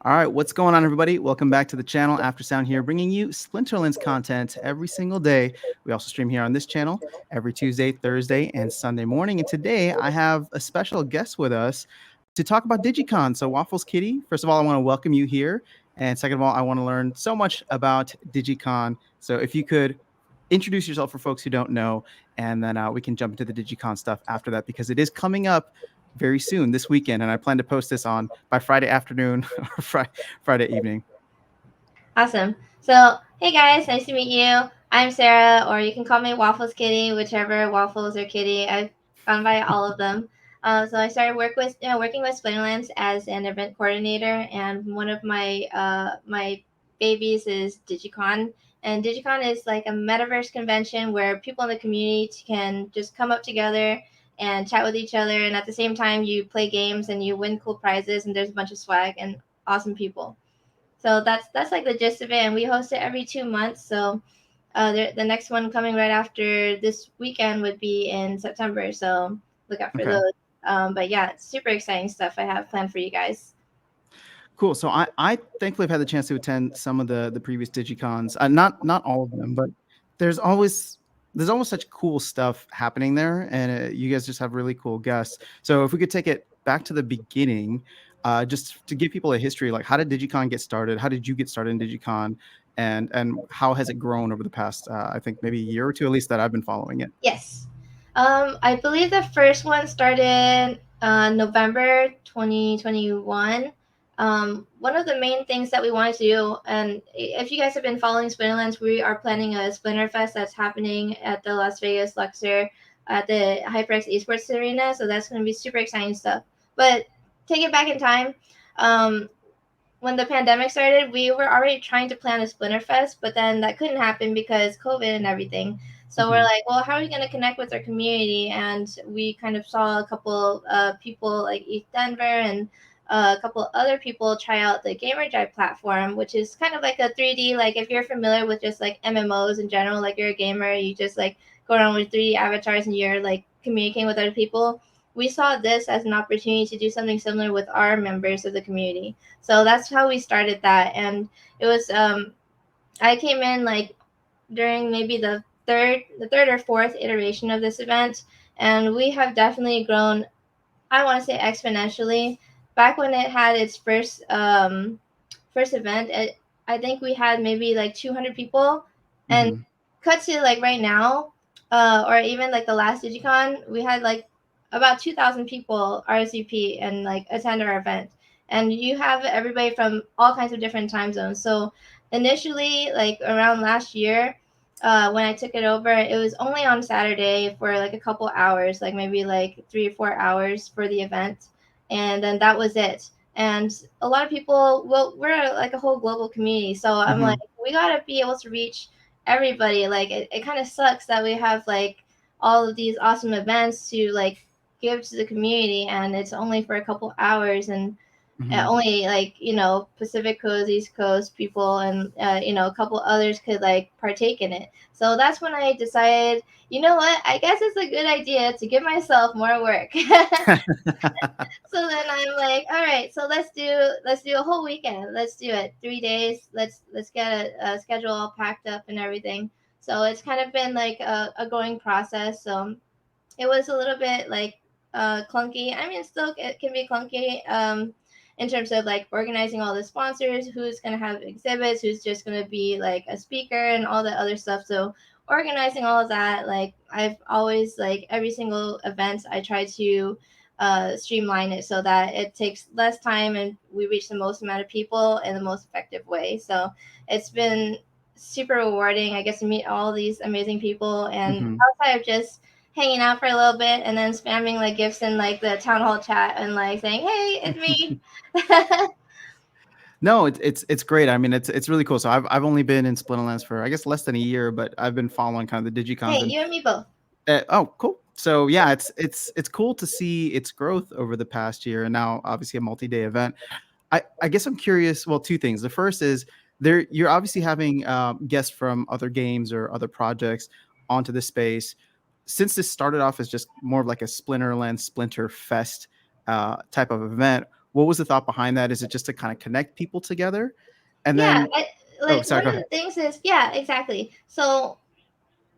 All right, what's going on, everybody? Welcome back to the channel. After Sound here, bringing you Splinterlands content every single day. We also stream here on this channel every Tuesday, Thursday, and Sunday morning. And today I have a special guest with us to talk about Dygycon. So, Waffles Kitty, first of all, I want to welcome you here. And second of all, I want to learn so much about Dygycon. So, if you could introduce yourself for folks who don't know, and then we can jump into the Dygycon stuff after that because it is coming up very soon this weekend, and I plan to post this on by Friday afternoon or Friday evening. Awesome. So, hey guys, nice to meet you. I'm Sarah, or you can call me Waffles Kitty, whichever Waffles or Kitty. I've gone by all of them. So I started working with Splinterlands as an event coordinator, and one of my babies is Dygycon. And Dygycon is like a metaverse convention where people in the community can just come up together and chat with each other, and at the same time you play games and you win cool prizes, and there's a bunch of swag and awesome people. So that's like the gist of it, and we host it every 2 months. So the next one coming right after this weekend would be in September. So look out for Okay. those. But yeah, it's super exciting stuff I have planned for you guys. Cool. So I thankfully have had the chance to attend some of the previous Digicons. Not all of them, but there's always there's always such cool stuff happening there, and you guys just have really cool guests. So if we could take it back to the beginning, just to give people a history, like how did Digicon get started? How did you get started in Digicon? And how has it grown over the past I think maybe a year or two at least that I've been following it. Yes. I believe the first one started November 2021. One of the main things that we wanted to do, and if you guys have been following Splinterlands, we are planning a Splinter Fest that's happening at the Las Vegas Luxor at the HyperX Esports Arena. So that's going to be super exciting stuff. But take it back in time. Um, when the pandemic started, we were already trying to plan a Splinter Fest, but then that couldn't happen because COVID and everything. So we're Hmm. like, well, how are we going to connect with our community? And we kind of saw a couple people like East Denver and a couple other people try out the Gamer Drive platform, which is kind of like a 3D. Like if you're familiar with just like MMOs in general, like you're a gamer, you just like go around with 3D avatars and you're like communicating with other people. We saw this as an opportunity to do something similar with our members of the community. So that's how we started that. And it was I came in like during maybe the third or fourth iteration of this event, and we have definitely grown, I want to say exponentially. Back when it had its first event, I think we had maybe like 200 people, and Hmm. cut to like right now, or even like the last Digicon, we had like about 2,000 people RSVP and like attend our event. And you have everybody from all kinds of different time zones. So initially, like around last year, when I took it over, it was only on Saturday for like a couple hours, like maybe like 3 or 4 hours for the event, and then that was it. And a lot of people, well, we're like a whole global community, so I'm like, Hmm. we gotta be able to reach everybody. Like it kind of sucks that we have like all of these awesome events to like give to the community, and it's only for a couple hours, and Hmm. only like Pacific Coast, East Coast people, and a couple others could like partake in it. So that's when I decided, you know what, I guess it's a good idea to give myself more work. So then I'm like, all right, so let's do a whole weekend. Let's do it 3 days. Let's get a schedule all packed up and everything. So it's kind of been like a growing process. So it was a little bit like clunky. I mean, still it can be clunky in terms of like organizing all the sponsors, who's gonna have exhibits, who's just gonna be like a speaker, and all the other stuff. So organizing all of that, like I've always like every single event, I try to streamline it so that it takes less time and we reach the most amount of people in the most effective way. So it's been super rewarding. I get to meet all these amazing people, and Hmm. outside of just hanging out for a little bit and then spamming like gifts in like the town hall chat and like saying, "Hey, it's me." No, it's great. I mean, it's really cool. So I've only been in Splinterlands for I guess less than a year, but I've been following kind of the Digicons Hey, and you and me both. oh, cool. So yeah, it's cool to see its growth over the past year, and now obviously a multi-day event. I guess I'm curious. Well, two things. The first is there you're obviously having guests from other games or other projects onto the space. Since this started off as just more of like a Splinterland Splinter Fest type of event, what was the thought behind that? Is it just to kind of connect people together? And Yeah, then, oh, sorry, one go of ahead. the things is, yeah, exactly. So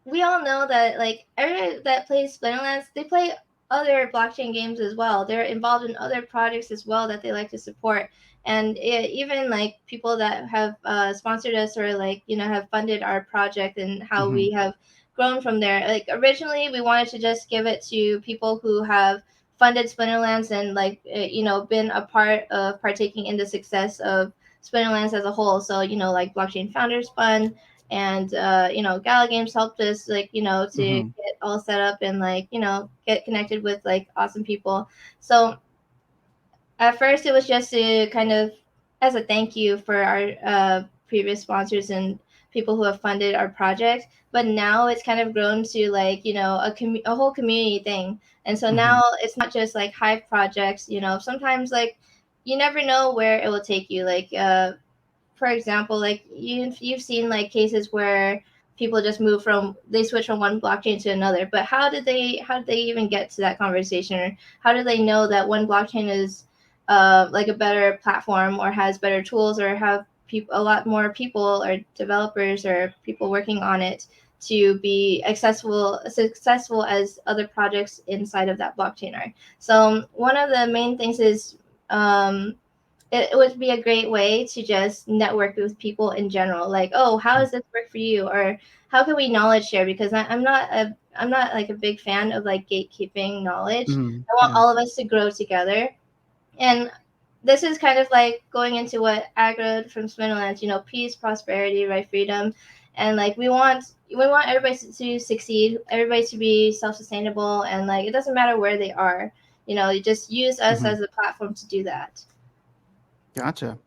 we all know that like everybody that plays Splinterlands, they play other blockchain games as well. They're involved in other projects as well that they like to support. And even like people that have sponsored us or like have funded our project and how Hmm. we have grown from there. Like originally, we wanted to just give it to people who have funded Splinterlands and like been a part of partaking in the success of Splinterlands as a whole. So like Blockchain Founders Fund and Gala Games helped us like to Hmm. get all set up and like get connected with like awesome people. So at first it was just to kind of as a thank you for our previous sponsors and people who have funded our project, but now it's kind of grown to like a whole community thing. And so Hmm. now it's not just like hype projects. Sometimes like you never know where it will take you, like for example, like you've seen like cases where people just they switch from one blockchain to another. But how did they even get to that conversation? Or how do they know that one blockchain is like a better platform or has better tools or have a lot more people or developers or people working on it to be successful as other projects inside of that blockchain are. So one of the main things is it would be a great way to just network with people in general. Like, oh, how does this work for you? Or how can we knowledge share? Because I'm not like a big fan of like gatekeeping knowledge. Hmm. I want Yeah. all of us to grow together. And this is kind of like going into what aggroed from Spinnerlands, peace, prosperity, right, freedom. And like we want everybody to succeed, everybody to be self-sustainable, and like it doesn't matter where they are. You just use us Hmm. as a platform to do that. Gotcha.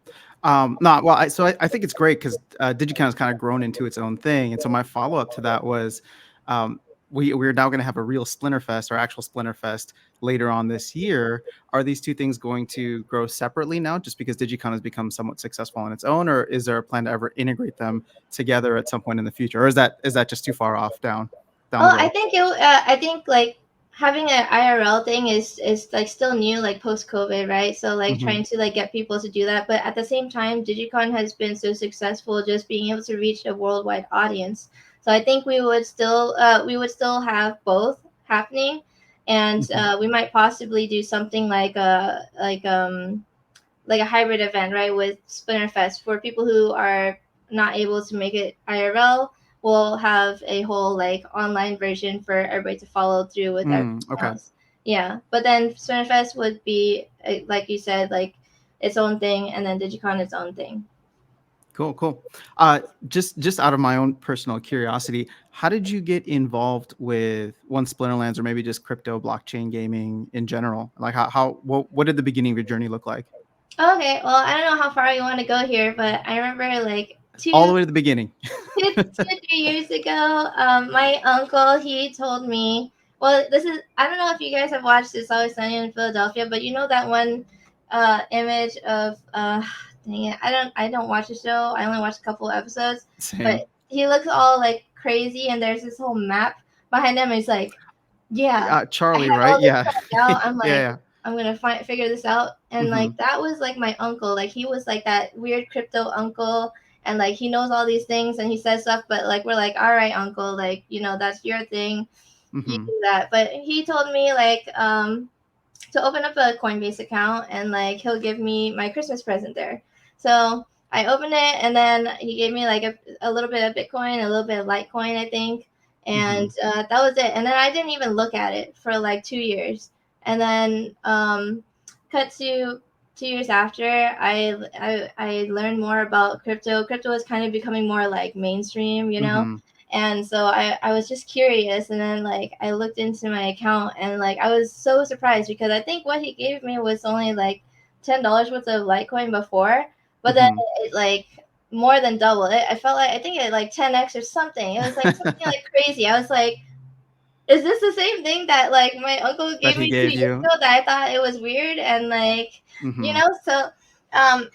No, well, I think it's great because Dygycon has kind of grown into its own thing, and so my follow up to that was, um, we're now going to have a real Splinterfest or actual Splinterfest later on this year. Are these two things going to grow separately now, just because Dygycon has become somewhat successful on its own, or is there a plan to ever integrate them together at some point in the future, or is that just too far off down the Oh, I road? think I think like having an IRL thing is like still new, like post COVID, right? So like Hmm. trying to like get people to do that, but at the same time, Digicon has been so successful, just being able to reach a worldwide audience. So I think we would still have both happening, and Hmm. we might possibly do something like a hybrid event, right, with Splinterfest for people who are not able to make it IRL. We'll have a whole like online version for everybody to follow through with Mm, everything okay. else. Yeah, but then Splinterfest would be like you said, like its own thing, and then Digicon its own thing. Cool, cool. Just out of my own personal curiosity, how did you get involved with one Splinterlands or maybe just crypto blockchain gaming in general? Like what did the beginning of your journey look like? Okay, well, I don't know how far you want to go here, but I remember like All the two way to the beginning. 2 3 years ago, my uncle he told me. Well, this is I don't know if you guys have watched It's Always Sunny in Philadelphia, but you know that one image of dang it, I don't watch the show. I only watched a couple of episodes, but Same. he looks all like crazy, and there's this whole map behind him. He's like, yeah, I Charlie, have right? all this Yeah. planned out. I'm like, Yeah. I'm gonna figure this out, and Hmm. like that was like my uncle. Like he was like that weird crypto uncle, and like he knows all these things and he says stuff. But like we're like, all right, uncle, like that's your thing, you Hmm. do that. But he told me like to open up a Coinbase account and like he'll give me my Christmas present there. So I opened it and then he gave me like a little bit of Bitcoin, a little bit of Litecoin, I think. Hmm. And that was it. And then I didn't even look at it for like 2 years. And then cut to 2 years after, I learned more about crypto. Crypto was kind of becoming more like mainstream, Hmm. and so I was just curious, and then like I looked into my account, and like I was so surprised because I think what he gave me was only like $10 worth of Litecoin before, but then Hmm. it like more than double it. I felt like I think it like 10x or something. It was like something like crazy. I was like, is this the same thing that like my uncle That gave he me two gave years you. ago that I thought it was weird and like Hmm. so um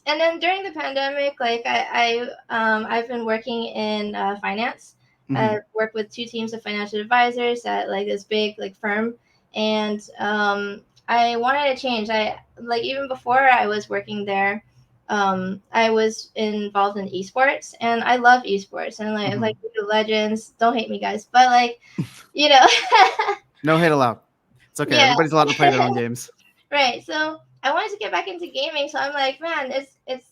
and then during the pandemic, like I've been working in finance. Hmm. I work with two teams of financial advisors at like this big like firm, and I wanted to change. I like even before I was working there, I was involved in esports, and I love esports, and like Hmm. League of Legends. Don't hate me, guys, but like you know, No hate allowed. It's okay. yeah, Everybody's allowed to play their own games. right. So I wanted to get back into gaming, so I'm like, man, it's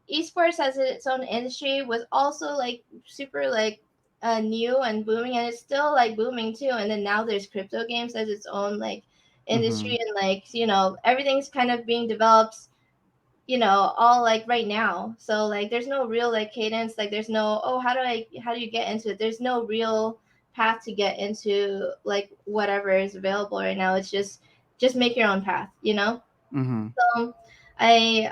esports as its own industry was also like super like new and booming, and it's still like booming too. And then now there's crypto games as its own like Hmm. industry, and like everything's kind of being developed, all like right now. So like there's no real like cadence, like there's no, oh, how do you get into it? There's no real path to get into like whatever is available right now. It's just make your own path. Hmm. So I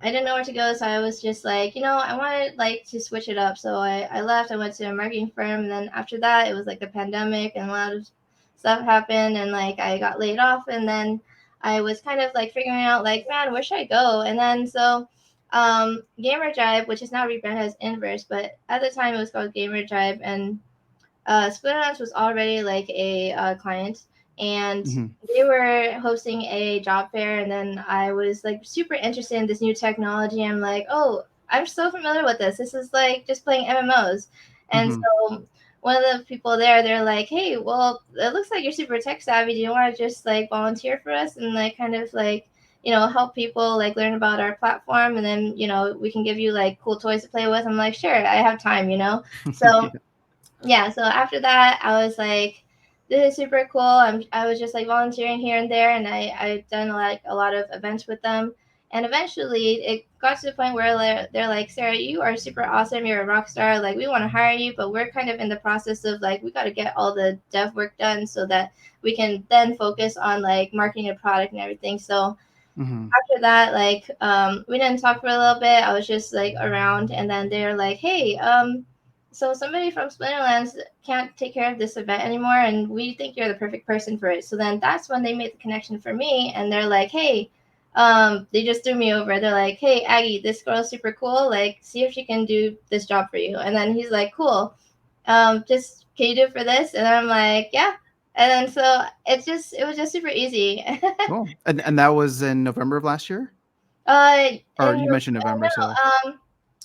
didn't know where to go, so I was just like, I wanted like to switch it up. So I left, I went to a marketing firm, and then after that it was like the pandemic and a lot of stuff happened, and like I got laid off, and then I was kind of like figuring out like, man, where should I go? And then so Gamer Drive, which is now rebranded as Inverse, but at the time it was called Gamer Drive, and Splinterlands was already like a client, and Hmm. they were hosting a job fair, and then I was like super interested in this new technology. I'm like, oh, I'm so familiar with this. This is like just playing MMOs, and Hmm. so one of the people there, they're like, hey, well, it looks like you're super tech savvy. Do you want to just like volunteer for us and like kind of like help people like learn about our platform, and then we can give you like cool toys to play with. I'm like, sure, I have time. So Yeah. yeah, so after that, I was like, this is super cool. I was just like volunteering here and there, and I've done like a lot of events with them. And eventually, it got to the point where they're like, Sarah, you are super awesome. You're a rock star. Like, we want to hire you, but we're kind of in the process of like, we got to get all the dev work done so that we can then focus on like marketing the product and everything. So Hmm. after that, like we didn't talk for a little bit. I was just like around, and then they're like, hey, so somebody from Splinterlands can't take care of this event anymore, and we think you're the perfect person for it. So then that's when they made the connection for me, and they're like, hey, they just threw me over. They're like, hey, Aggie, this girl's super cool. Like, see if she can do this job for you. And then he's like, cool. Just can you do it for this? And I'm like, yeah. And then so it was just super easy. Cool. And that was in November of last year, or And you mentioned November, so.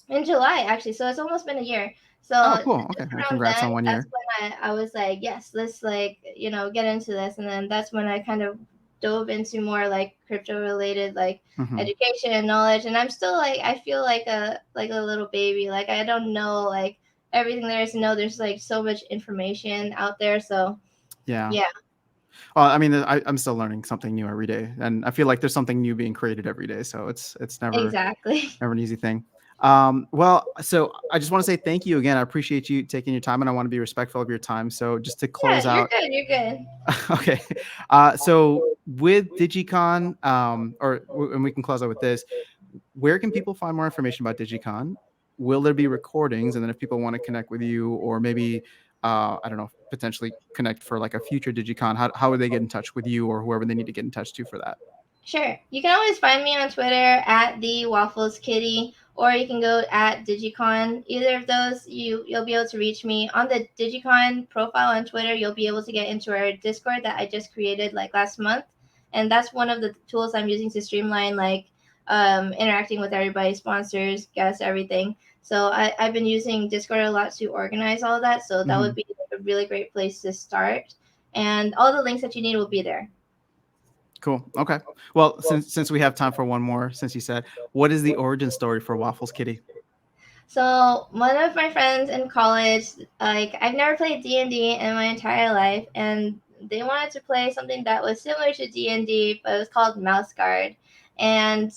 in July actually, so it's almost been a year. So Oh, cool. just Okay. Well, around congrats then, on one that's year. when I was like, yes, let's like get into this, and then that's when I kind of dove into more like crypto related like Hmm. education and knowledge. And I'm still like, I feel like a little baby. Like I don't know like everything there is to know. There's like so much information out there. So Yeah. yeah, Well, I mean, I'm still learning something new every day, and I feel like there's something new being created every day. So it's exactly. never an easy thing. Well, so I just want to say thank you again. I appreciate you taking your time, and I want to be respectful of your time. So just to Yeah, close you're out, good. You're good. okay. So with Dygycon, and we can close out with this. Where can people find more information about Dygycon? Will there be recordings? And then if people want to connect with you, or maybe, I don't know, potentially connect for like a future Dygycon, how would they get in touch with you or whoever they need to get in touch to for that? Sure. You can always find me on Twitter at the Waffles Kitty, or you can go at Dygycon. Either of those, you'll be able to reach me on the Dygycon profile on Twitter. You'll be able to get into our Discord that I just created like last month, and that's one of the tools I'm using to streamline like interacting with everybody, sponsors, guests, everything. So I've been using Discord a lot to organize all of that. So that would Hmm. be like a really great place to start, and all the links that you need will be there. Cool. Okay. Well, since we have time for one more, since you said, what is the origin story for Waffles Kitty? So one of my friends in college, like I've never played D&D in my entire life, and they wanted to play something that was similar to D&D, but it was called Mouse Guard. And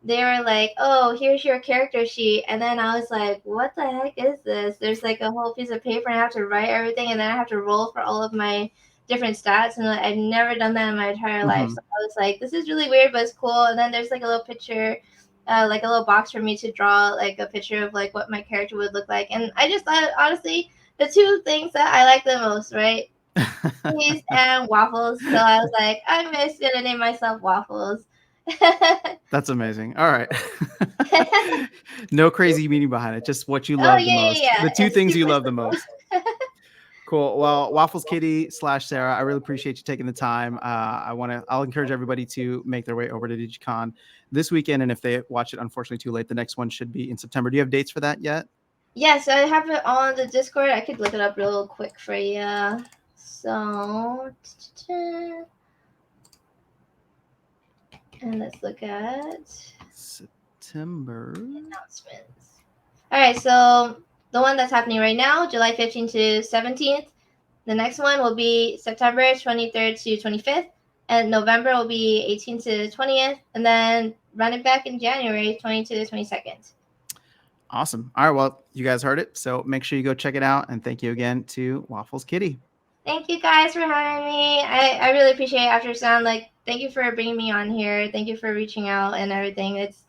they were like, "Oh, here's your character sheet." And then I was like, "What the heck is this?" There's like a whole piece of paper, and I have to write everything, and then I have to roll for all of my different stats, and like, I've never done that in my entire life. Hmm. So I was like, "This is really weird, but it's cool." And then there's like a little picture, like a little box for me to draw like a picture of like what my character would look like. And I just thought, honestly, the two things that I like the most, right? Cheese and waffles. So I was like, I'm just gonna name myself Waffles. Oh That's amazing. All right. No crazy meaning behind it, just what you yeah, love the yeah, most. yeah. The two It's things you super love the simple. most. Cool. Well, Waffles Kitty / Sarah, I really appreciate you taking the time. I'll encourage everybody to make their way over to Dygycon this weekend. And if they watch it, unfortunately, too late, the next one should be in September. Do you have dates for that yet? Yes, I have it on the Discord. I could look it up real quick for you. So, and let's look at September. announcements. All right, so the one that's happening right now, July 15th to 17th. The next one will be September 23rd to 25th, and November will be 18th to 20th, and then run it back in January 20th to the 22nd. Awesome. All right. Well, you guys heard it. So make sure you go check it out. And thank you again to Waffles Kitty. Thank you guys for having me. I really appreciate After Sound. Like, thank you for bringing me on here. Thank you for reaching out and everything. It's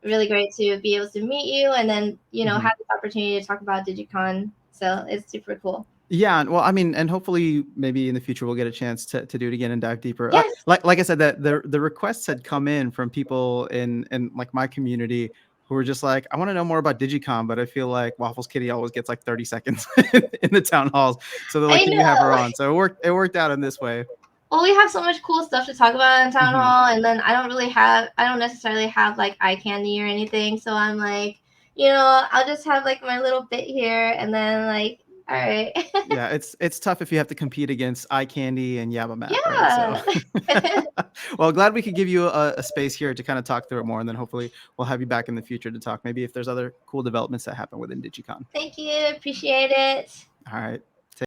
really great to be able to meet you and then, have this opportunity to talk about Dygycon. So it's super cool. Yeah, well, I mean, and hopefully, maybe in the future we'll get a chance to do it again and dive deeper. Yes. Like I said, that the requests had come in from people in like my community who were just like, I want to know more about Dygycon, but I feel like Waffles Kitty always gets like 30 seconds in the town halls, so they're like, can you have her on? So it worked out in this way. Well, we have so much cool stuff to talk about in town hall, and then I don't necessarily have like eye candy or anything, so I'm like, I'll just have like my little bit here, and then like, all right. Yeah, it's tough if you have to compete against eye candy and Yabba Map, Yeah. right? So, well, glad we could give you a space here to kind of talk through it more, and then hopefully we'll have you back in the future to talk maybe if there's other cool developments that happen within Dygycon. Thank you. Appreciate it. All right.